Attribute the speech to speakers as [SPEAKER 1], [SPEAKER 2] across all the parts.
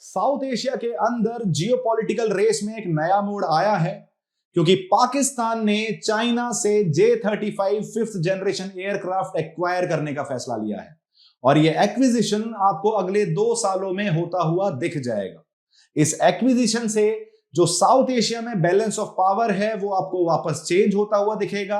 [SPEAKER 1] South Asia के अंदर geopolitical race में एक नया मोड़ आया है क्योंकि पाकिस्तान ने चाइना से J-35 fifth generation aircraft acquire करने का फैसला लिया है और यह एक्विजिशन आपको अगले 2 सालों में होता हुआ दिख जाएगा। इस एक्विजिशन से जो साउथ एशिया में बैलेंस ऑफ पावर है वो आपको वापस चेंज होता हुआ दिखेगा,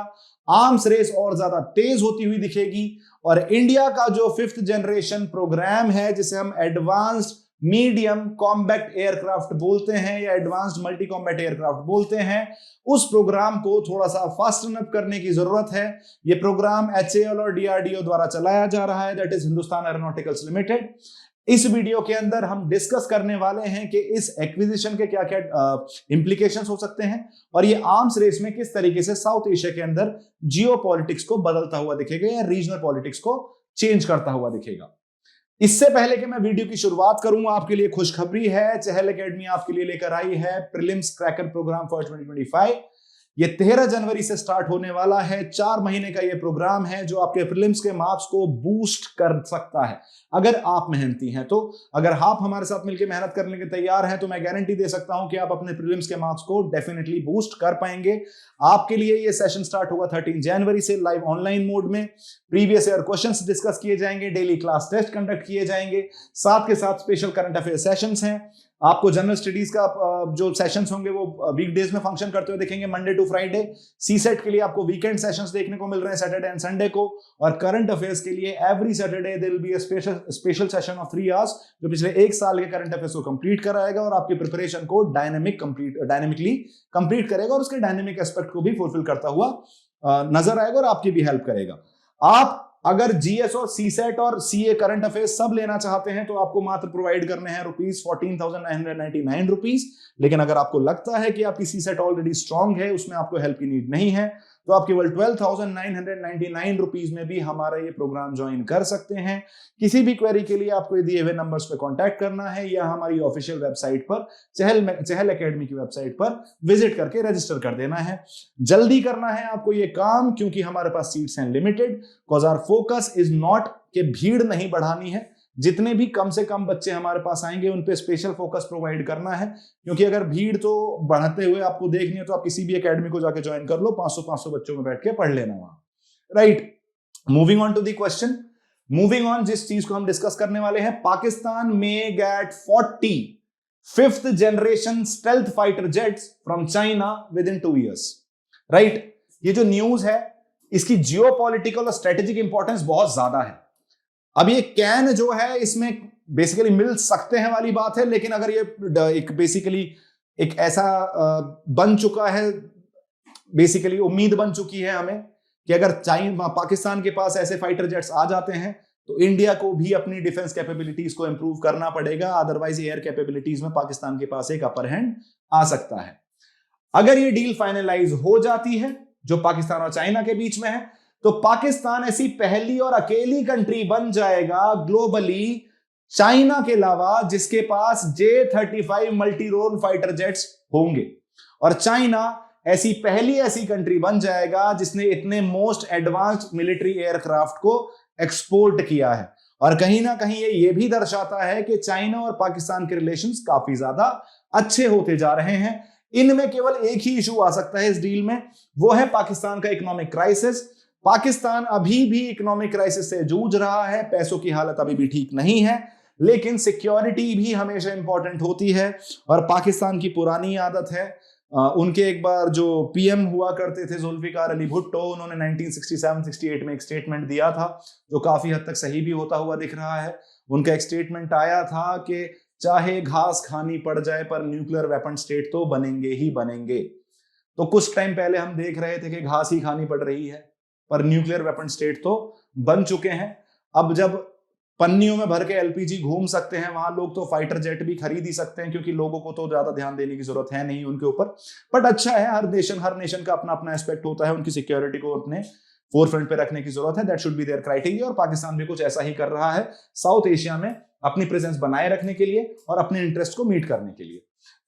[SPEAKER 1] आर्म्स रेस और ज्यादा तेज होती हुई दिखेगी और इंडिया का जो फिफ्थ जनरेशन प्रोग्राम है जिसे हम एडवांस्ड मीडियम कॉम्बैक्ट एयरक्राफ्ट बोलते हैं या एडवांस्ड मल्टी कॉम्बैट एयरक्राफ्ट बोलते हैं, उस प्रोग्राम को थोड़ा सा फास्टन अप करने की जरूरत है। यह प्रोग्राम HAL और DRDO द्वारा चलाया जा रहा है, that is Hindustan aeronauticals limited. इस वीडियो के अंदर हम डिस्कस करने वाले हैं कि इस एक्विजिशन के क्या क्या इंप्लीकेशंस हो सकते हैं और ये आर्म्स रेस में किस तरीके से साउथ एशिया के अंदर जियो पॉलिटिक्स को बदलता हुआ दिखेगा या रीजनल पॉलिटिक्स को चेंज करता हुआ दिखेगा। इससे पहले कि मैं वीडियो की शुरुआत करूं, आपके लिए खुशखबरी है। चहल एकेडमी आपके लिए लेकर आई है प्रीलिम्स क्रैकर प्रोग्राम फॉर 2025। ये 13 जनवरी से स्टार्ट होने वाला है। 4 महीने का ये प्रोग्राम है जो आपके प्रीलिम्स के मार्क्स को बूस्ट कर सकता है अगर आप मेहनती हैं तो। अगर आप हमारे साथ मिलकर मेहनत करने के तैयार हैं तो मैं गारंटी दे सकता हूं कि आप अपने प्रीलिम्स के मार्क्स को डेफिनेटली बूस्ट कर पाएंगे। आपके लिए ये सेशन स्टार्ट होगा 13 जनवरी से लाइव ऑनलाइन मोड में। प्रीवियस ईयर क्वेश्चंस डिस्कस किए जाएंगे, डेली क्लास टेस्ट कंडक्ट किए जाएंगे, साथ के साथ स्पेशल करंट अफेयर सेशंस हैं। आपको जनरल स्टडीज का जो सेशंस होंगे वो वीकडेज में फंक्शन करते हुए देखेंगे, मंडे टू फ्राइडे। सीसेट के लिए आपको वीकेंड सेशंस देखने को मिल रहे हैं सैटरडे एंड संडे को, और करंट अफेयर्स के लिए every Saturday there will be a special session of 3 hours जो पिछले 1 साल के करंट अफेयर्स को कंप्लीट कराएगा और आपकी प्रिपरेशन को डायनेमिकली कंप्लीट करेगा और उसके डायनेमिक एस्पेक्ट को भी फुलफिल करता हुआ नजर आएगा और आपकी भी हेल्प करेगा। आप अगर GS और CSET और CA करंट अफेयर्स सब लेना चाहते हैं तो आपको मात्र प्रोवाइड करने हैं ₹14,999। लेकिन अगर आपको लगता है कि आपकी CSET ऑलरेडी स्ट्रांग है, उसमें आपको हेल्प की नीड नहीं है, तो आप केवल ₹12,999 में भी हमारा ये प्रोग्राम ज्वाइन कर सकते हैं। किसी भी क्वेरी के लिए आपको दिए हुए नंबर्स पे कांटेक्ट करना है या हमारी ऑफिशियल वेबसाइट पर चहल एकेडमी की वेबसाइट पर विजिट करके रजिस्टर कर देना है। जल्दी करना है आपको ये काम क्योंकि हमारे पास सीट्स हैं limited. Cause our focus is not कि भीड़ नहीं बढ़ानी है, जितने भी कम से कम बच्चे हमारे पास आएंगे उन पे स्पेशल फोकस प्रोवाइड करना है, क्योंकि अगर भीड़ तो बढ़ते हुए आपको देखनी है तो आप किसी भी एकेडमी को जाके ज्वाइन कर लो, 500 बच्चों में बैठ के पढ़ लेना वहां। Right, moving on to the question. Moving on, जिस चीज को हम डिस्कस करने वाले हैं, पाकिस्तान में get 40 fifth generation stealth fighter jets from China within 2 years। Right, ये जो न्यूज है इसकी जियोपॉलिटिकल और स्ट्रेटेजिक इंपॉर्टेंस बहुत ज्यादा है। अब ये कैन जो है इसमें बेसिकली मिल सकते हैं वाली बात है, लेकिन अगर ये एक बेसिकली एक ऐसा बन चुका है, बेसिकली उम्मीद बन चुकी है हमें कि अगर पाकिस्तान के पास ऐसे फाइटर जेट्स आ जाते हैं तो इंडिया को भी अपनी डिफेंस कैपेबिलिटीज को इंप्रूव करना पड़ेगा। अदरवाइज एयर कैपेबिलिटीज में पाकिस्तान के पास एक अपर हैंड आ सकता है। अगर ये डील फाइनलाइज हो जाती है जो पाकिस्तान और चाइना के बीच में है, तो पाकिस्तान ऐसी पहली और अकेली कंट्री बन जाएगा ग्लोबली चाइना के अलावा जिसके पास J-35 multi role fighter jets होंगे, और चाइना ऐसी कंट्री बन जाएगा जिसने इतने मोस्ट एडवांस्ड मिलिट्री एयरक्राफ्ट को एक्सपोर्ट किया है। और कहीं ना कहीं ये भी दर्शाता है कि चाइना और पाकिस्तान के रिलेशंस काफी ज्यादा अच्छे होते जा रहे हैं। इनमें केवल एक ही इशू आ सकता है इस डील में, वो है पाकिस्तान का इकोनॉमिक क्राइसिस। पाकिस्तान अभी भी इकोनॉमिक क्राइसिस से जूझ रहा है, पैसों की हालत अभी भी ठीक नहीं है, लेकिन सिक्योरिटी भी हमेशा इंपॉर्टेंट होती है। और पाकिस्तान की पुरानी आदत है, उनके एक बार जो PM हुआ करते थे जुल्फिकार अली भुट्टो, उन्होंने 1967-68 में एक स्टेटमेंट दिया था जो काफी हद तक सही भी होता हुआ दिख रहा है। उनका एक स्टेटमेंट आया था कि चाहे घास खानी पड़ जाए पर न्यूक्लियर वेपन स्टेट तो बनेंगे ही बनेंगे। तो कुछ टाइम पहले हम देख रहे थे कि घास ही खानी पड़ रही है पर न्यूक्लियर वेपन स्टेट तो बन चुके हैं। अब जब पन्नियों में भर के LPG घूम सकते हैं, वहां लोग तो फाइटर जेट भी खरीद ही सकते हैं, क्योंकि लोगों को तो ज्यादा ध्यान देने की जरूरत है नहीं उनके ऊपर। बट अच्छा है, हर नेशन का अपना अपना एस्पेक्ट होता है, उनकी सिक्योरिटी को अपने फोरफ्रंट पे रखने की जरूरत है। That should be there criteria, और पाकिस्तान भी कुछ ऐसा ही कर रहा है साउथ एशिया में अपनी प्रेजेंस बनाए रखने के लिए और अपने इंटरेस्ट को मीट करने के लिए।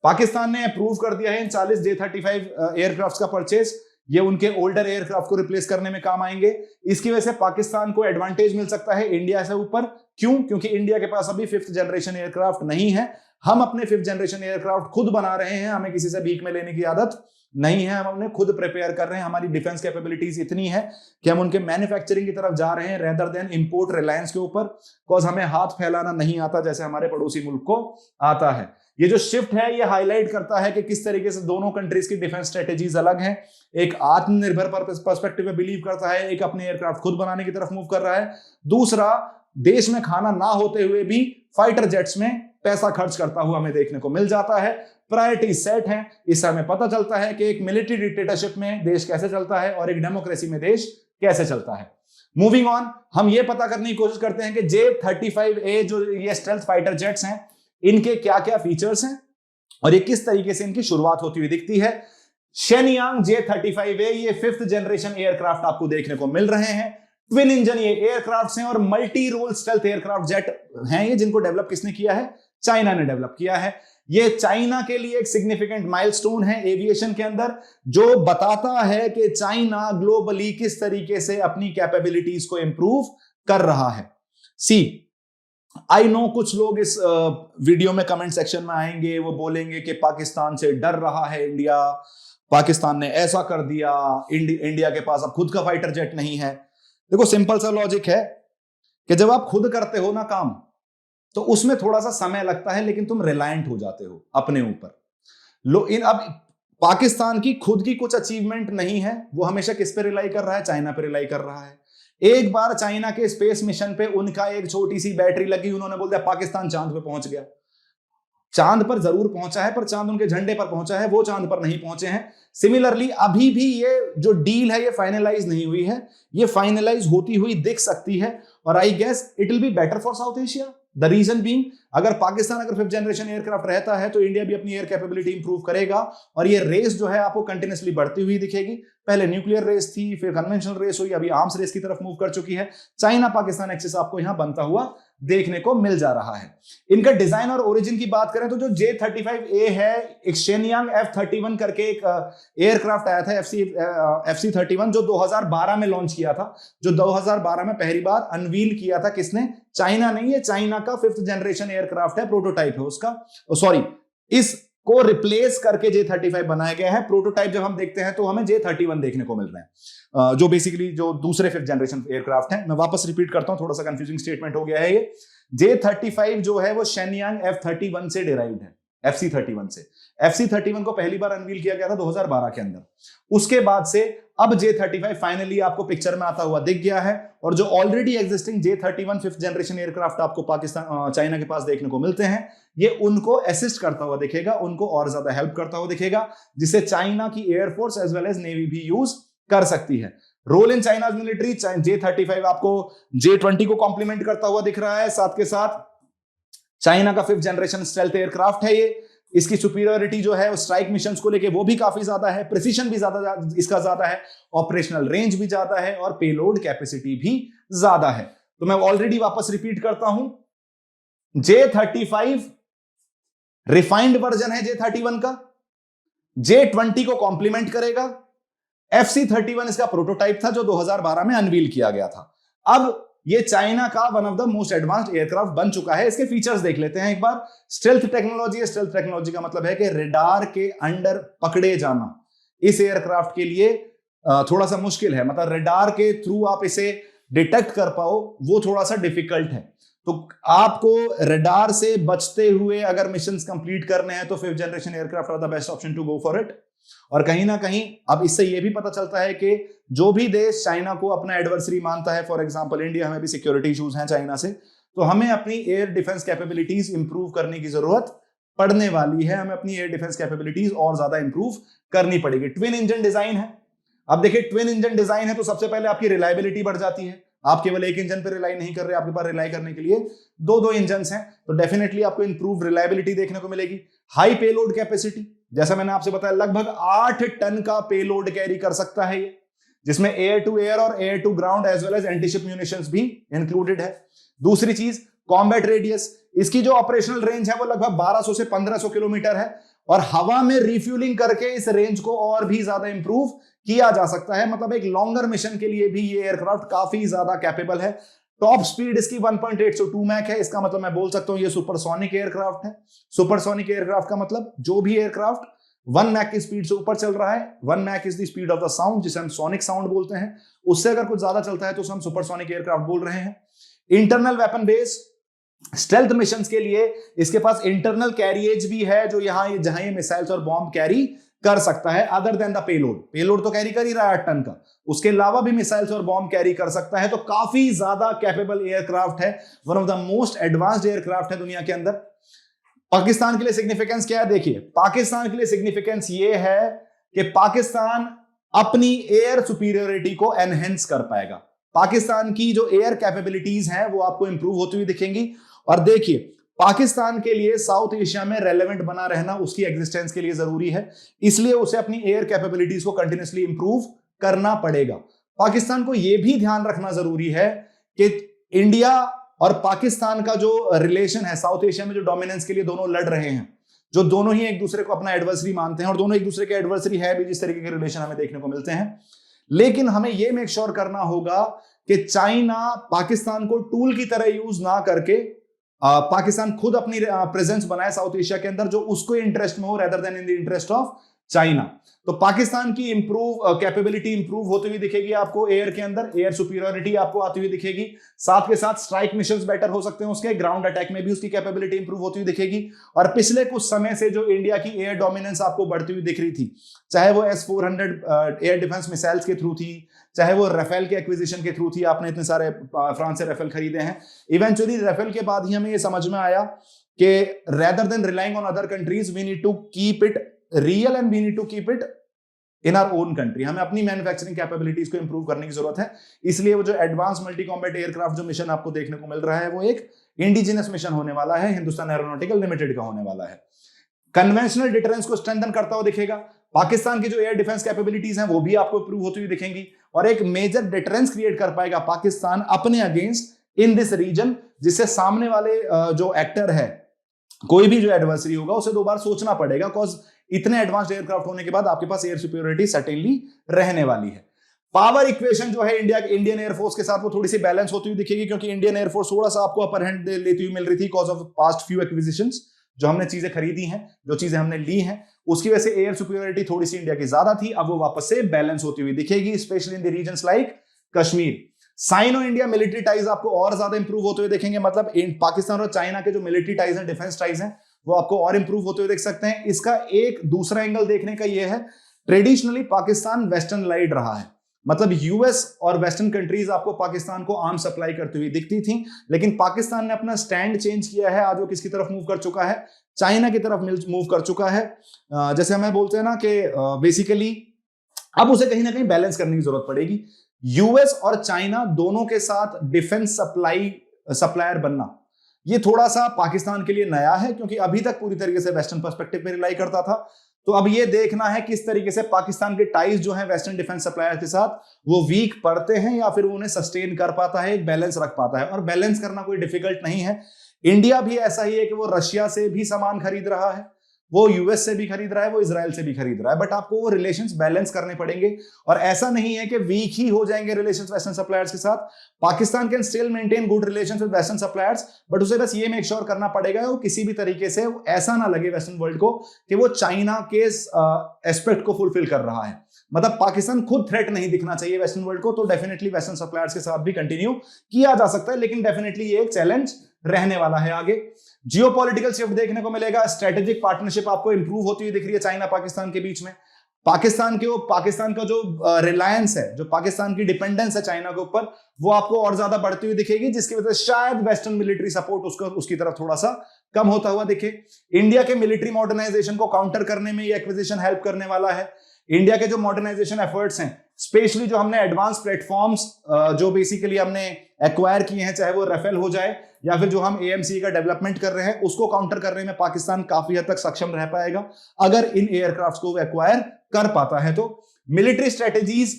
[SPEAKER 1] पाकिस्तान ने अप्रूव कर दिया है इन 40 J-35 एयरक्राफ्ट का परचेज। ये उनके ओल्डर एयरक्राफ्ट को रिप्लेस करने में काम आएंगे। इसकी वजह से पाकिस्तान को एडवांटेज मिल सकता है इंडिया से ऊपर। क्यों? क्योंकि इंडिया के पास अभी 5th जनरेशन एयरक्राफ्ट नहीं है। हम अपने 5th जनरेशन एयरक्राफ्ट खुद बना रहे हैं, हमें किसी से भीख में लेने की आदत नहीं है, हम अपने खुद प्रिपेयर कर रहे हैं। हमारी डिफेंस कैपेबिलिटीज इतनी है कि हम उनके मैन्युफैक्चरिंग की तरफ जा रहे हैं रेदर देन इंपोर्ट रिलायंस के ऊपर, बिकॉज हमें हाथ फैलाना नहीं आता जैसे हमारे पड़ोसी मुल्क को आता है। ये जो शिफ्ट है ये हाईलाइट करता है कि किस तरीके से दोनों कंट्रीज की डिफेंस स्ट्रेटेजीज अलग हैं। एक आत्मनिर्भर पर्सपेक्टिव में बिलीव करता है, एक अपने एयरक्राफ्ट खुद बनाने की तरफ मूव कर रहा है, दूसरा देश में खाना ना होते हुए भी फाइटर जेट्स में पैसा खर्च करता हुआ हमें देखने को मिल जाता है। प्रायोरिटी सेट है। इससे हमें पता चलता है कि एक मिलिट्री डिक्टेटरशिप में देश कैसे चलता है और एक डेमोक्रेसी में देश कैसे चलता है। मूविंग ऑन, हम ये पता करने की कोशिश करते हैं कि J-35A जो ये स्टेल्थ फाइटर जेट्स हैं, इनके क्या क्या फीचर्स हैं और ये किस तरीके से इनकी शुरुआत होती हुई दिखती है। शेनयांग J-35A ये 5th जनरेशन एयरक्राफ्ट आपको देखने को मिल रहे हैं। ट्विन इंजन ये एयरक्राफ्ट हैं और multi role stealth aircraft jet हैं ये, जिनको डेवलप किसने किया है? चाइना ने डेवलप किया है। ये चाइना के लिए एक सिग्निफिकेंट माइलस्टोन है एविएशन के अंदर, जो बताता है कि चाइना ग्लोबली किस तरीके से अपनी कैपेबिलिटीज को इंप्रूव कर रहा है। सी आई नो कुछ लोग इस वीडियो में कमेंट सेक्शन में आएंगे, वो बोलेंगे कि पाकिस्तान से डर रहा है इंडिया, पाकिस्तान ने ऐसा कर दिया, इंडिया के पास अब खुद का फाइटर जेट नहीं है। देखो सिंपल सा लॉजिक है कि जब आप खुद करते हो ना काम, तो उसमें थोड़ा सा समय लगता है, लेकिन तुम रिलायंट हो जाते हो अपने ऊपर। अब पाकिस्तान की खुद की कुछ अचीवमेंट नहीं है, वो हमेशा किस पे रिलाई कर रहा है? चाइना पे रिलाई कर रहा है। एक बार चाइना के स्पेस मिशन पे उनका एक छोटी सी बैटरी लगी, उन्होंने बोल दिया पाकिस्तान चांद पे पहुंच गया। चांद पर जरूर पहुंचा है, पर चांद उनके झंडे पर पहुंचा है, वो चांद पर नहीं पहुंचे हैं। सिमिलरली अभी भी ये जो डील है ये फाइनलाइज नहीं हुई है, ये फाइनलाइज होती हुई दिख सकती है और I guess it will be better for South Asia. The region being, अगर पाकिस्तान अगर 5th जनरेशन एयरक्राफ्ट रहता है तो इंडिया भी अपनी एयर कैपेबिलिटी इंप्रूव करेगा और ये रेस जो है आपको कंटिन्यूअसली बढ़ती हुई दिखेगी। पहले न्यूक्लियर रेस थी, फिर कन्वेंशनल रेस हुई, अभी आर्म्स रेस की तरफ मूव कर चुकी है। चाइना पाकिस्तान एक्सिस आपको यहां बनता हुआ देखने को मिल जा रहा है। इनका डिजाइन और ओरिजिन की बात करें तो जो J-35A है, एक शेनयांग F-31 करके एक एयरक्राफ्ट आया था FC-31 जो 2012 में लॉन्च किया था, जो 2012 में पहली बार अनवील किया था। किसने? चाइना नहीं, ये चाइना का 5th जनरेशन एयरक्राफ्ट है, प्रोटोटाइप है उसका। सॉरी, इसको रिप्लेस करके J-35 बनाया गया है। प्रोटोटाइप जब हम देखते हैं तो हमें J-31 देखने को मिल रहे हैं, जो बेसिकली जो दूसरे 5th जनरेशन एयरक्राफ्ट हैं। मैं वापस रिपीट करता हूं, थोड़ा सा कंफ्यूजिंग स्टेटमेंट हो गया है ये। J-35 जो है वो शेनयांग F-31 से डिराइव्ड है, FC-31 से। FC-31 को पहली बार अनवील किया गया था 2012 के अंदर। उसके बाद से अब J-35 फाइनली आपको पिक्चर में आता हुआ दिख गया है और जो already existing J-31 5th generation aircraft आपको पाकिस्तान चाइना के पास देखने को मिलते हैं, ये उनको असिस्ट करता हुआ दिखेगा, उनको और ज्यादा हेल्प करता हुआ दिखेगा, जिसे चाइना की air force as well as navy भी यूज कर सकती है। Role in China military, J-35 आपको J-20 को कॉम्प्लीमेंट करता हुआ दिख रहा है। साथ के साथ चाइना का 5th जनरेशन स्टेल्थ एयरक्राफ्ट है ये। इसकी सुपीरियरिटी जो है स्ट्राइक मिशंस को लेके वो भी काफी ज्यादा है, प्रिसीजन भी ज्यादा इसका ज्यादा है, ऑपरेशनल रेंज भी ज्यादा है और पेलोड कैपेसिटी भी ज्यादा है। तो मैं ऑलरेडी वापस रिपीट करता हूं, J-35 रिफाइंड वर्जन है J-31 का, J-20 को कॉम्प्लीमेंट करेगा। FC-31 इसका प्रोटोटाइप था जो 2012 में अनवील किया गया था। अब ये चाइना का one of the most advanced aircraft बन चुका है। इसके फीचर्स देख लेते हैं एक बार। स्टेल्थ टेक्नोलॉजी है। स्टेल्थ टेक्नोलॉजी का मतलब है कि रडार के अंडर पकड़े जाना इस एयरक्राफ्ट के लिए थोड़ा सा मुश्किल है, मतलब रडार के थ्रू आप इसे डिटेक्ट कर पाओ वो थोड़ा सा डिफिकल्ट है। तो आपको रडार से बचते हुए अगर मिशंस कंप्लीट करने हैं तो 5th generation aircraft are the best option to go for it. और कहीं ना कहीं अब इससे यह भी पता चलता है कि जो भी देश चाइना को अपना एडवर्सरी मानता है, फॉर एग्जांपल इंडिया, हमें भी सिक्योरिटी इश्यूज हैं चाइना से, तो हमें अपनी एयर डिफेंस कैपेबिलिटीज इंप्रूव करने की जरूरत पड़ने वाली है। हमें अपनी एयर डिफेंस कैपेबिलिटीज और ज्यादा इंप्रूव करनी पड़ेगी। ट्विन इंजन डिजाइन है। अब देखिए, ट्विन इंजन डिजाइन है तो सबसे पहले आपकी रिलायबिलिटी बढ़ जाती है। आप केवल एक इंजन पर रिलाई नहीं कर रहे, आपके पास रिलाई करने के लिए दो इंजन हैं, तो डेफिनेटली आपको इंप्रूव रिलायबिलिटी देखने को मिलेगी। हाई पेलोड कैपेसिटी, जैसा मैंने आपसे बताया, लगभग 8 टन का पेलोड कैरी कर सकता है ये, जिसमें एयर टू एयर और air to ground as well as antiship munitions भी इंक्लूडेड है। दूसरी चीज, कॉम्बैट रेडियस। इसकी जो ऑपरेशनल रेंज है वो लगभग 1200 से 1500 किलोमीटर है और हवा में रिफ्यूलिंग करके इस रेंज को और भी ज्यादा इंप्रूव किया जा सकता है। मतलब एक लॉन्गर मिशन के लिए भी ये एयरक्राफ्ट काफी ज्यादा कैपेबल है। टॉप स्पीड इसकी 1.802 मैक है। इसका मतलब मैं बोल सकता हूं ये सुपरसोनिक एयरक्राफ्ट है। सुपरसोनिक एयरक्राफ्ट का मतलब जो भी एयरक्राफ्ट 1 मैक की स्पीड से ऊपर चल रहा है, 1 Mach is the speed of the sound, जिसे हम सोनिक साउंड बोलते हैं, उससे अगर कुछ ज्यादा चलता है तो हम सुपरसोनिक एयरक्राफ्ट बोल रहे हैं। Internal weapon base stealth missions के लिए इसके पास इंटरनल कैरिएज भी है, जो जहां ये मिसाइल्स और बॉम्ब कैरी कर सकता है, other than the payload. Payload तो कैरी कर ही रहा है 8 टन का, उसके अलावा भी मिसाइल्स और बॉम्ब कैरी कर सकता है। तो काफी ज्यादा कैपेबल एयरक्राफ्ट है, one of the most advanced aircraft है दुनिया के अंदर। पाकिस्तान के लिए सिग्निफिकेंस क्या है? देखिए, पाकिस्तान के लिए सिग्निफिकेंस ये है कि पाकिस्तान अपनी एयर सुपीरियोरिटी को एनहेंस कर पाएगा। पाकिस्तान की जो एयर कैपेबिलिटीज हैं वो आपको इंप्रूव होती हुई दिखेंगी। और देखिए, पाकिस्तान के लिए साउथ एशिया में रेलेवेंट बना रहना उसकी एग्जिस्टेंस के लिए जरूरी है, इसलिए उसे अपनी एयर कैपेबिलिटीज को कंटिन्यूअसली इंप्रूव करना पड़ेगा। पाकिस्तान को यह भी ध्यान रखना जरूरी है कि इंडिया और पाकिस्तान का जो रिलेशन है साउथ एशिया में, जो डोमिनेंस के लिए दोनों लड़ रहे हैं, जो दोनों ही एक दूसरे को अपना एडवर्सरी मानते हैं और दोनों एक दूसरे के एडवर्सरी है भी, जिस तरीके के रिलेशन हमें देखने को मिलते हैं। लेकिन हमें यह मेक श्योर करना होगा कि चाइना पाकिस्तान को टूल की तरह यूज ना करके पाकिस्तान खुद अपनी प्रेजेंस बनाए साउथ एशिया के अंदर, जो उसको इंटरेस्ट में हो, rather then in the interest of China. तो पाकिस्तान की कैपेबिलिटी इंप्रूव होती हुई दिखेगी आपको एयर के अंदर, एयर सुपीरियोरिटी आपको आती हुई दिखेगी। साथ के साथ स्ट्राइक मिशंस बेटर हो सकते हैं उसके, ग्राउंड अटैक में भी उसकी कैपेबिलिटी इंप्रूव होती हुई दिखेगी। और पिछले कुछ समय से जो इंडिया की एयर डोमिनेंस आपको बढ़ती हुई दिख रही थी, चाहे वो S-400 एयर डिफेंस मिसाइल्स के थ्रू थी, चाहे वो राफेल के एक्विजिशन के थ्रू थी, आपने इतने सारे फ्रांस से राफेल खरीदे हैं। इवेंचुअली राफेल के बाद ही हमें ये समझ में आया कि rather than relying on other countries, we need to keep it real and we need to keep it in our own country. हमें अपनी मैन्युफैक्चरिंग कैपेबिलिटीज को इंप्रूव करने की जरूरत है। इसलिए वो जो एडवांस मल्टी कॉम्बैट एयरक्राफ्ट जो मिशन आपको देखने को मिल रहा है, वो एक इंडिजिनस मिशन होने वाला है, हिंदुस्तान एरोनॉटिकल लिमिटेड का होने वाला है। कन्वेंशनल डिफरेंस को स्ट्रेंथन करता हुआ दिखेगा। पाकिस्तान की जो एयर डिफेंस कैपेबिलिटीज हैं वो भी आपको इंप्रूव होती हुई दिखेंगी, और एक मेजर डिफरेंस क्रिएट कर पाएगा पाकिस्तान अपने अगेंस्ट इन दिस रीजन, जिससे सामने वाले जो एक्टर है, कोई भी जो एडवर्सरी होगा, उसे दो बार सोचना पड़ेगा, बिकॉज इतने एडवांस्ड एयरक्राफ्ट होने के बाद आपके पास एयर सुपीरियोरिटी सर्टेनली रहने वाली है। पावर इक्वेशन जो है इंडियन एयरफोर्स के साथ, वो थोड़ी सी बैलेंस होती हुई दिखेगी, क्योंकि इंडियन एयरफोर्स थोड़ा सा आपको अपर हैंड लेती हुई मिल रही थी because of past few acquisitions, जो हमने चीजें खरीदी हैं, जो चीजें हमने ली हैं, उसकी वजह से एयर सुपीरियोरिटी थोड़ी सी इंडिया की ज्यादा थी। अब वो वापस से बैलेंस होती हुई दिखेगी, specially in the regions like Kashmir. Sino India military ties आपको और ज्यादा इंप्रूव होते हुए देखेंगे। मतलब पाकिस्तान और चाइना के जो मिलिट्री टाइज हैं, डिफेंस टाइज हैं, वो आपको और इंप्रूव होते हुए देख सकते हैं। इसका एक दूसरा एंगल देखने का यह है, ट्रेडिशनली पाकिस्तान वेस्टर्न लाइड रहा है, मतलब यूएस और वेस्टर्न कंट्रीज आपको पाकिस्तान को आर्म सप्लाई करती हुई दिखती थी, लेकिन पाकिस्तान ने अपना स्टैंड चेंज किया है। आज वो किसकी तरफ मूव कर चुका है? चाइना की तरफ मूव कर चुका है। जैसे हमें बोलते हैं ना कि बेसिकली अब उसे कहीं ना कहीं बैलेंस करने की जरूरत पड़ेगी। यूएस और चाइना दोनों के साथ डिफेंस सप्लायर बनना, ये थोड़ा सा पाकिस्तान के लिए नया है, क्योंकि अभी तक पूरी तरीके से वेस्टर्न पर्सपेक्टिव पे रिलाई करता था। तो अब ये देखना है किस तरीके से पाकिस्तान के टाइज जो हैं वेस्टर्न डिफेंस सप्लायर के साथ, वो वीक पड़ते हैं या फिर वो उन्हें सस्टेन कर पाता है, एक बैलेंस रख पाता है। और बैलेंस करना कोई डिफिकल्ट नहीं है। इंडिया भी ऐसा ही है कि वो रशिया से भी सामान खरीद रहा है, वो यूएस से भी खरीद रहा है, वो इजराइल से भी खरीद रहा है, बट आपको वो रिलेशंस बैलेंस करने पड़ेंगे। और ऐसा नहीं है कि वीक ही हो जाएंगे रिलेशंस वेस्टर्न सप्लायर्स के साथ। Pakistan can still maintain good relations with western suppliers, but उसे बस ये मेक श्योर करना पड़ेगा वो किसी भी तरीके से ऐसा ना लगे वेस्टर्न वर्ल्ड को कि वो चाइना के एस्पेक्ट को फुलफिल कर रहा है। मतलब पाकिस्तान खुद थ्रेट नहीं दिखना चाहिए वेस्टर्न वर्ल्ड को। तो डेफिनेटली वेस्टर्न सप्लायर्स के साथ भी कंटिन्यू किया जा सकता है, लेकिन डेफिनेटली ये एक चैलेंज रहने वाला है आगे। जियोपॉलिटिकल शिफ्ट देखने को मिलेगा, स्ट्रेटेजिक पार्टनरशिप आपको इंप्रूव होती हुई दिख रही है चाइना पाकिस्तान के बीच में। पाकिस्तान का जो रिलायंस है, जो पाकिस्तान की डिपेंडेंस है चाइना के ऊपर, वो आपको और ज्यादा बढ़ती हुई दिखेगी, जिसकी वजह से शायद वेस्टर्न मिलिट्री सपोर्ट उसकी तरफ थोड़ा सा कम होता हुआ दिखे। इंडिया के मिलिट्री मॉडर्नाइजेशन को काउंटर करने में ये एक्विजिशन हेल्प करने वाला है। इंडिया के जो मॉडर्नाइजेशन एफर्ट्स हैं, स्पेशली जो हमने एडवांस प्लेटफॉर्म्स जो बेसिकली हमने एक्वायर किए हैं, चाहे वो राफेल हो जाए या फिर जो हम AMC का डेवलपमेंट कर रहे हैं, उसको काउंटर करने में पाकिस्तान काफी हद तक सक्षम रह पाएगा अगर इन एयरक्राफ्ट्स को एक्वायर कर पाता है। तो मिलिट्री स्ट्रेटेजीज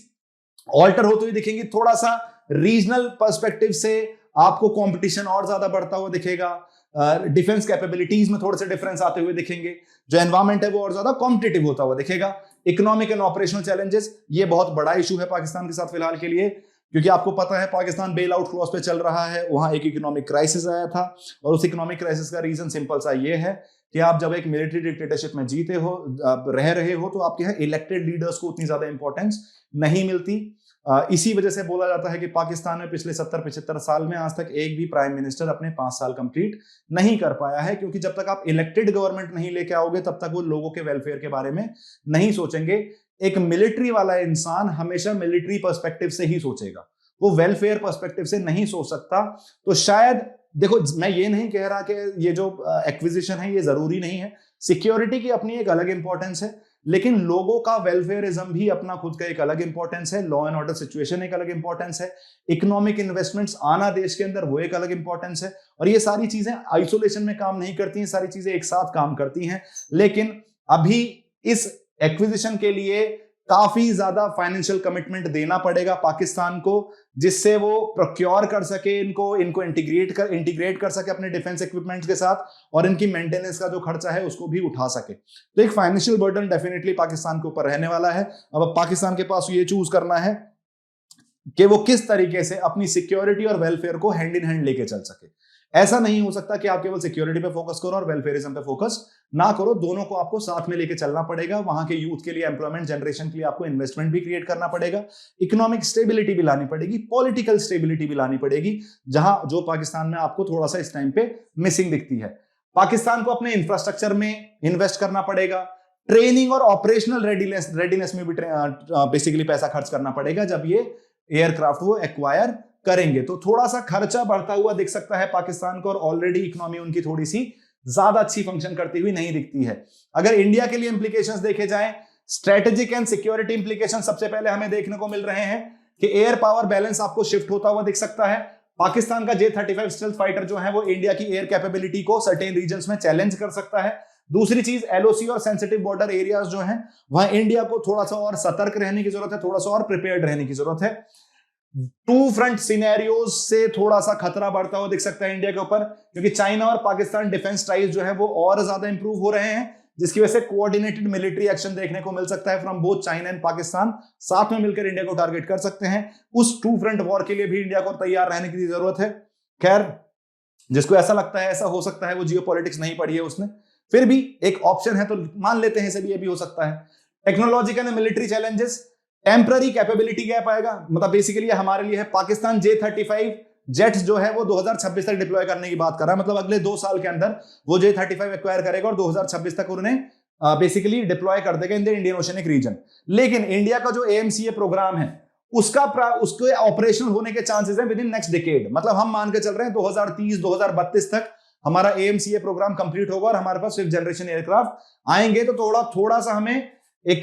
[SPEAKER 1] ऑल्टर होती हुई दिखेंगी। थोड़ा सा रीजनल पर्सपेक्टिव से आपको कंपटीशन और ज्यादा बढ़ता हुआ दिखेगा। डिफेंस कैपेबिलिटीज में थोड़े से डिफरेंस आते हुए दिखेंगे, जो एनवायरमेंट है वो और ज्यादा कॉम्पिटिटिव होता हुआ दिखेगा। इकोनॉमिक एंड ऑपरेशनल चैलेंजेस, ये बहुत बड़ा इशू है पाकिस्तान के साथ फिलहाल के लिए, क्योंकि आपको पता है पाकिस्तान बेल आउट क्लॉज पे चल रहा है, वहां एक इकोनॉमिक क्राइसिस आया था, और उस इकोनॉमिक क्राइसिस का रीजन सिंपल सा ये है कि आप जब एक मिलिट्री डिक्टेटरशिप में जीते हो, रह रहे हो, तो आपके यहाँ इलेक्टेड लीडर्स को उतनी ज्यादा इंपॉर्टेंस नहीं मिलती। इसी वजह से बोला जाता है कि पाकिस्तान में पिछले 70-75 साल में आज तक एक भी प्राइम मिनिस्टर अपने 5 साल कंप्लीट नहीं कर पाया है, क्योंकि जब तक आप इलेक्टेड गवर्नमेंट नहीं लेके आओगे तब तक वो लोगों के वेलफेयर के बारे में नहीं सोचेंगे। एक मिलिट्री वाला इंसान हमेशा मिलिट्री पर्सपेक्टिव से ही सोचेगा, वो वेलफेयर पर्सपेक्टिव से नहीं सोच सकता। तो शायद देखो, मैं ये नहीं कह रहा कि ये जो एक्विजिशन है ये जरूरी नहीं है, सिक्योरिटी की अपनी एक अलग इंपॉर्टेंस है, लेकिन लोगों का वेलफेयरिज्म भी अपना खुद का एक अलग इंपॉर्टेंस है, लॉ एंड ऑर्डर सिचुएशन एक अलग इंपॉर्टेंस है, इकोनॉमिक इन्वेस्टमेंट आना देश के अंदर वो एक अलग इंपॉर्टेंस है। और ये सारी चीजें आइसोलेशन में काम नहीं करती हैं, सारी चीजें एक साथ काम करती हैं। लेकिन अभी इस एक्विजिशन के लिए काफी ज्यादा फाइनेंशियल कमिटमेंट देना पड़ेगा पाकिस्तान को, जिससे वो प्रोक्योर कर सके, इनको इंटीग्रेट कर सके अपने डिफेंस इक्विपमेंट्स के साथ, और इनकी मेंटेनेंस का जो खर्चा है उसको भी उठा सके। तो एक फाइनेंशियल बर्डन डेफिनेटली पाकिस्तान के ऊपर रहने वाला है। अब पाकिस्तान के पास ये चूज करना है कि वो किस तरीके से अपनी सिक्योरिटी और वेलफेयर को हैंड इन हैंड लेके चल सके। ऐसा नहीं हो सकता कि आप केवल सिक्योरिटी पे फोकस करो और वेलफेयरिज्म पे फोकस ना करो, दोनों को आपको साथ में लेके चलना पड़ेगा। वहां के यूथ के लिए, एम्प्लॉयमेंट जनरेशन के लिए आपको इन्वेस्टमेंट भी क्रिएट करना पड़ेगा, इकोनॉमिक स्टेबिलिटी भी लानी पड़ेगी, पॉलिटिकल स्टेबिलिटी भी लानी पड़ेगी, जहां जो पाकिस्तान में आपको थोड़ा सा इस टाइम पे मिसिंग दिखती है। पाकिस्तान को अपने इंफ्रास्ट्रक्चर में इन्वेस्ट करना पड़ेगा, ट्रेनिंग और ऑपरेशनल रेडीनेस में भी बेसिकली पैसा खर्च करना पड़ेगा जब ये एयरक्राफ्ट वो एक्वायर करेंगे। तो थोड़ा सा खर्चा बढ़ता हुआ दिख सकता है पाकिस्तान को, और ऑलरेडी इकोनॉमी उनकी थोड़ी सी ज्यादा अच्छी फंक्शन करती हुई नहीं दिखती है। अगर इंडिया के लिए इंप्लीकेशंस देखे जाएं, स्ट्रेटेजिक एंड सिक्योरिटी इंप्लीकेशन सबसे पहले हमें देखने को मिल रहे हैं कि एयर पावर बैलेंस आपको शिफ्ट होता हुआ दिख सकता है। पाकिस्तान का J-35 स्टेल्थ फाइटर जो है वो इंडिया की एयर कैपेबिलिटी को सर्टेन रीजन्स में चैलेंज कर सकता है। दूसरी चीज, LOC और सेंसिटिव बॉर्डर एरियाज जो हैं वहां इंडिया को थोड़ा सा और सतर्क रहने की जरूरत है, थोड़ा सा और प्रिपेयर्ड रहने की जरूरत है। टू फ्रंट सिनेरियोज से थोड़ा सा खतरा बढ़ता हुआ दिख सकता है इंडिया के ऊपर, क्योंकि चाइना और पाकिस्तान डिफेंस टाइज जो है वो और ज्यादा इंप्रूव हो रहे हैं, जिसकी वजह से कोऑर्डिनेटेड मिलिट्री एक्शन देखने को मिल सकता है from both China and Pakistan, साथ में मिलकर इंडिया को टारगेट कर सकते हैं। उस टू फ्रंट वॉर के लिए भी इंडिया को तैयार रहने की जरूरत है। खैर, जिसको ऐसा लगता है, ऐसा हो सकता है वो जियोपॉलिटिक्स नहीं पढ़ी है उसने, फिर भी एक ऑप्शन है तो मान लेते हैं, ये भी हो सकता है। Technological and military challenges, temporary capability gap आएगा, मतलब बेसिकली हमारे लिए है पाकिस्तान J-35 जेट्स जो है वो 2026 तक डिप्लॉय करने की बात कर रहा है, मतलब अगले 2 साल के अंदर वो J-35 एक्वायर करेगा और 2026 तक उन्हें बेसिकली डिप्लॉय कर देगा in the Indian oceanic region. लेकिन इंडिया का जो AMCA प्रोग्राम है उसके ऑपरेशनल होने के चांसेस हैं विद इन नेक्स्ट डिकेड, मतलब हम मान के चल रहे हैं 2030-2032 तक हमारा AMCA प्रोग्राम कंप्लीट होगा और हमारे पास 5th जनरेशन एयरक्राफ्ट आएंगे। तो थोड़ा सा हमें एक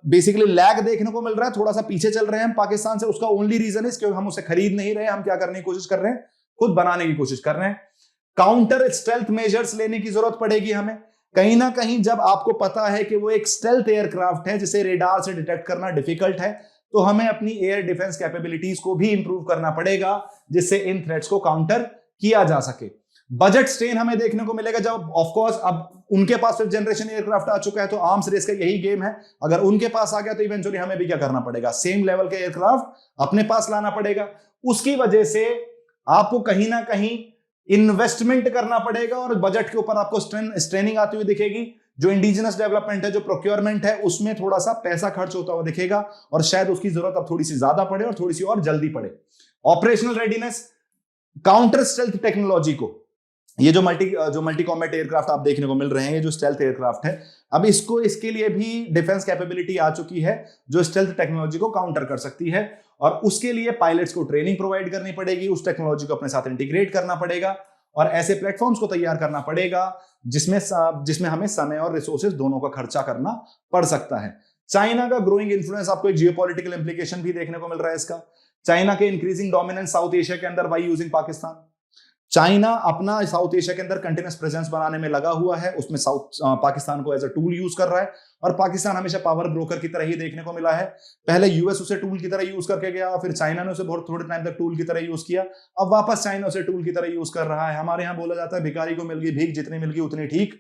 [SPEAKER 1] बेसिकली लैग देखने को मिल रहा है, थोड़ा सा पीछे चल रहे हैं हम पाकिस्तान से। उसका ओनली रीजन है क्योंकि हम उसे खरीद नहीं रहे, हम क्या करने की कोशिश कर रहे हैं, खुद बनाने की कोशिश कर रहे हैं। काउंटर स्टेल्थ मेजर्स लेने की जरूरत पड़ेगी हमें, कहीं ना कहीं जब आपको पता है कि वो एक स्टेल्थ एयरक्राफ्ट है जिसे रेडार से डिटेक्ट करना डिफिकल्ट है, तो हमें अपनी एयर डिफेंस कैपेबिलिटीज को भी इंप्रूव करना पड़ेगा जिससे इन थ्रेट्स को काउंटर किया जा सके। बजट स्ट्रेन हमें देखने को मिलेगा जब ऑफ कोर्स अब उनके पास 5th जनरेशन एयरक्राफ्ट आ चुका है, तो आर्म्स रेस का यही गेम है। अगर उनके पास आ गया तो इवेंचुअली हमें भी क्या करना पड़ेगा, सेम लेवल के एयरक्राफ्ट अपने पास लाना पड़ेगा। उसकी वजह से आपको कहीं ना कहीं इन्वेस्टमेंट करना पड़ेगा और बजट के ऊपर आपको स्ट्रेनिंग आती हुई दिखेगी। जो इंडिजिनस डेवलपमेंट है, जो प्रोक्योरमेंट है, उसमें थोड़ा सा पैसा खर्च होता हुआ दिखेगा और शायद उसकी जरूरत अब थोड़ी सी ज्यादा पड़े और थोड़ी सी और जल्दी पड़े। Operational readiness, counter stealth technology को, ये जो मल्टी कॉम्बैट एयरक्राफ्ट आप देखने को मिल रहे हैं, ये जो स्टेल्थ एयरक्राफ्ट है, अब इसके लिए भी डिफेंस कैपेबिलिटी आ चुकी है जो स्टेल्थ टेक्नोलॉजी को काउंटर कर सकती है, और उसके लिए पायलट्स को ट्रेनिंग प्रोवाइड करनी पड़ेगी, उस टेक्नोलॉजी को अपने साथ इंटीग्रेट करना पड़ेगा और ऐसे प्लेटफॉर्म्स को तैयार करना पड़ेगा जिसमें हमें समय और रिसोर्सेज दोनों का खर्चा करना पड़ सकता है। चाइना का ग्रोइंग इन्फ्लुएंस, आपको एक जियोपॉलिटिकल इंप्लीकेशन भी देखने को मिल रहा है इसका। चाइना के इंक्रीजिंग डोमिनेंस साउथ एशिया के अंदर बाय यूजिंग पाकिस्तान। चाइना अपना साउथ एशिया के अंदर कंटिन्यूस प्रेजेंस बनाने में लगा हुआ है, उसमें पाकिस्तान को एज अ टूल यूज कर रहा है, और पाकिस्तान हमेशा पावर ब्रोकर की तरह ही देखने को मिला है। पहले यूएस उसे टूल की तरह यूज करके गया, फिर चाइना ने उसे बहुत थोड़े टाइम तक टूल की तरह यूज किया, अब वापस चाइना उसे टूल की तरह यूज कर रहा है। हमारे यहाँ बोला जाता है भिखारी को मिल गई भीख, जितनी मिल गई उतनी ठीक,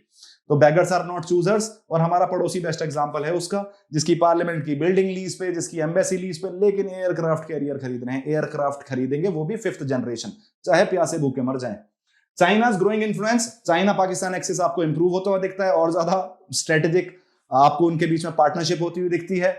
[SPEAKER 1] तो बेगर्स आर नॉट चूजर्स। और हमारा पड़ोसी बेस्ट एग्जांपल है उसका, जिसकी पार्लियामेंट की बिल्डिंग लीज पे, जिसकी एम्बेसी लीज पे, लेकिन एयरक्राफ्ट कैरियर खरीद रहे हैं, एयरक्राफ्ट खरीदेंगे वो भी 5th जनरेशन, चाहे प्यासे भूखे मर जाएं। चाइना's growing influence, China Pakistan axis आपको इंप्रूव होता हुआ दिखता है, और ज्यादा स्ट्रेटेजिक आपको उनके बीच में पार्टनरशिप होती हुई दिखती है।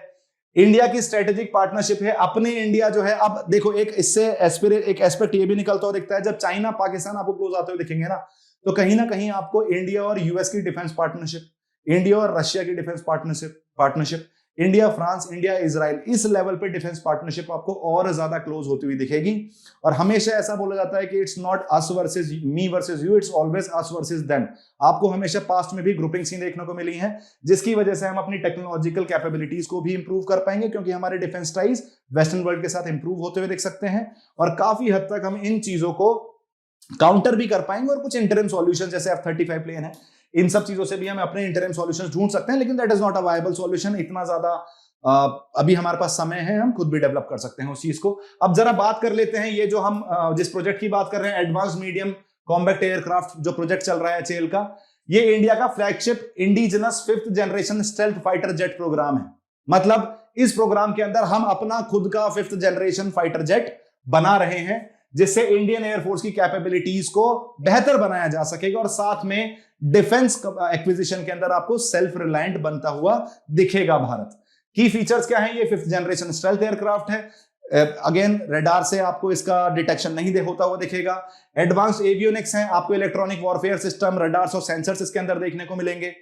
[SPEAKER 1] इंडिया की स्ट्रेटेजिक पार्टनरशिप है, अपने इंडिया जो है, अब देखो एक इससे एक एस्पेक्ट ये भी निकलता हुआ दिखता है, जब चाइना पाकिस्तान आपको क्लोज आते हुए दिखेंगे ना, तो कहीं ना कहीं आपको इंडिया और यूएस की डिफेंस पार्टनरशिप, इंडिया और रशिया की defence partnership, India France, India Israel, इस लेवल पे डिफेंस पार्टनरशिप आपको और ज्यादा क्लोज होती हुई दिखेगी। और हमेशा ऐसा बोला जाता है कि it's not us versus me versus you, it's always us versus them. आपको हमेशा पास्ट में भी ग्रुपिंग सीन देखने को मिली है, जिसकी वजह से हम अपनी टेक्नोलॉजिकल कैपेबिलिटीज को भी इंप्रूव कर पाएंगे, क्योंकि हमारे डिफेंस टाइज वेस्टर्न वर्ल्ड के साथ इंप्रूव होते हुए दिख सकते हैं, और काफी हद तक हम इन चीजों को काउंटर भी कर पाएंगे। और कुछ इंटरिम सॉल्यूशन जैसे F-35 प्लेन है, इन सब चीजों से भी हम अपने इंटरिम सॉल्यूशंस ढूंढ सकते हैं, लेकिन that is not a viable solution. इतना ज्यादा अभी हमारे पास समय है, हम खुद भी डेवलप कर सकते हैं उस चीज को। अब जरा बात कर लेते हैं, ये जो हम जिस प्रोजेक्ट की बात कर रहे हैं, एडवांस मीडियम कॉम्बैट एयरक्राफ्ट जो प्रोजेक्ट चल रहा है HAL का, ये इंडिया का flagship indigenous 5th generation stealth fighter jet programme है। मतलब इस प्रोग्राम के अंदर हम अपना खुद का 5th जनरेशन फाइटर जेट बना रहे हैं, जिससे इंडियन एयरफोर्स की कैपेबिलिटीज को बेहतर बनाया जा सकेगा, और साथ में डिफेंस एक्विजिशन के अंदर आपको सेल्फ रिलायंट बनता हुआ दिखेगा भारत। की फीचर्स क्या है, ये 5th जनरेशन स्टेल्थ एयरक्राफ्ट है। अगेन रडार से आपको इसका डिटेक्शन नहीं होता हुआ दिखेगा। एडवांस्ड एवियोनिक्स है, आपको इलेक्ट्रॉनिक वॉरफेयर सिस्टम, रडार्स और सेंसर्स इसके अंदर देखने को मिलेंगे।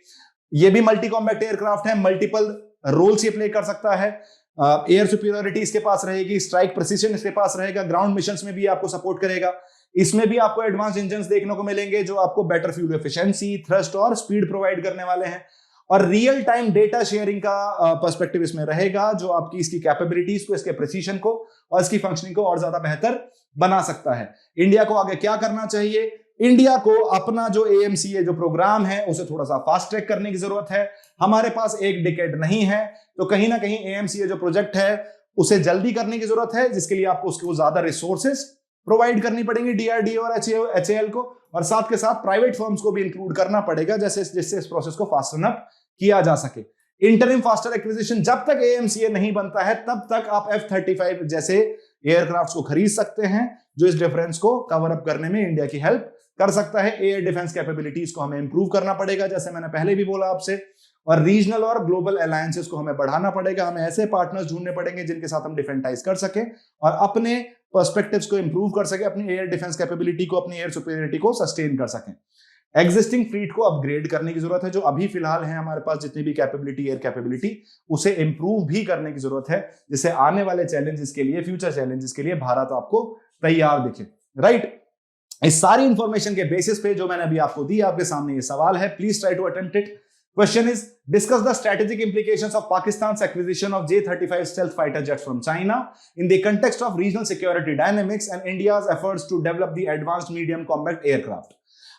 [SPEAKER 1] ये भी मल्टी कॉम्बैट एयरक्राफ्ट है, मल्टीपल रोल्स ये प्ले कर सकता है। एयर सुपीरियरिटी इसके पास रहेगी, स्ट्राइक प्रिसीजन इसके पास रहेगा, ग्राउंड मिशंस में भी आपको सपोर्ट करेगा। इसमें भी आपको एडवांस इंजन्स देखने को मिलेंगे, जो आपको बेटर फ्यूल एफिशिएंसी, थ्रस्ट और स्पीड प्रोवाइड करने वाले हैं। और रियल टाइम डेटा शेयरिंग का पर्सपेक्टिव इसमें रहेगा, जो आपकी इसकी कैपेबिलिटीज को, इसके प्रिसीजन को और इसकी फंक्शनिंग को और ज्यादा बेहतर बना सकता है। इंडिया को आगे क्या करना चाहिए? इंडिया को अपना जो AMCA जो प्रोग्राम है उसे थोड़ा सा फास्ट ट्रैक करने की जरूरत है। हमारे पास एक डिकेड नहीं है, तो कहीं ना कहीं AMCA जो प्रोजेक्ट है उसे जल्दी करने की जरूरत है, जिसके लिए आपको उसको ज्यादा रिसोर्सेस प्रोवाइड करनी पड़ेगी DRDO और HAL को, और साथ के साथ प्राइवेट फर्म्स को भी इंक्लूड करना पड़ेगा, जिससे इस प्रोसेस को फास्टन अप किया जा सके। इंटरिम फास्टर एक्विजिशन, जब तक AMCA नहीं बनता है तब तक आप F-35 जैसे एयरक्राफ्ट को खरीद सकते हैं, जो इस डिफरेंस को कवर अप करने में इंडिया की हेल्प कर सकता है। एयर डिफेंस कैपेबिलिटीज को हमें इंप्रूव करना पड़ेगा, जैसे मैंने पहले भी बोला आपसे, और रीजनल और ग्लोबल अलायंसेस को हमें बढ़ाना पड़ेगा। हमें ऐसे पार्टनर्स ढूंढने पड़ेंगे जिनके साथ हम डिफेंटाइज कर सकें और अपने पर्सपेक्टिव्स को इंप्रूव कर सके, अपनी एयर डिफेंस कैपेबिलिटी को, अपनी एयर सुपीरियरिटी को सस्टेन कर सकें। एग्जिस्टिंग फ्लीट को अपग्रेड करने की जरूरत है, जो अभी फिलहाल है हमारे पास जितनी भी कैपेबिलिटी, एयर कैपेबिलिटी, उसे इंप्रूव भी करने की जरूरत है, जिससे आने वाले चैलेंजेस के लिए, फ्यूचर चैलेंजेस के लिए भारत आपको तैयार दिखे। राइट, इस सारी इंफॉर्मेशन के बेसिस पे जो मैंने अभी आपको दी, आपके सामने ये सवाल है, please try to attempt it. Question is, discuss the strategic implications of Pakistan's acquisition of J-35 stealth fighter jets from China in the context of regional security dynamics and India's efforts to develop the advanced medium combat aircraft.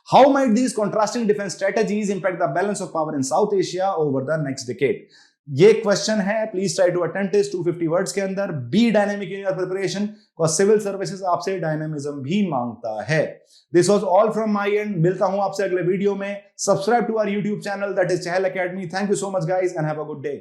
[SPEAKER 1] How might these contrasting defense strategies impact the balance of power in South Asia over the next decade? ये question है, please try to attempt it 250 words के अंदर। Be dynamic in your preparation, और civil services आपसे dynamism भी मांगता है। This was all from my end, मिलता हूं आपसे अगले वीडियो में। Subscribe to our YouTube channel, that is Chahal Academy. Thank you so much guys and have a good day.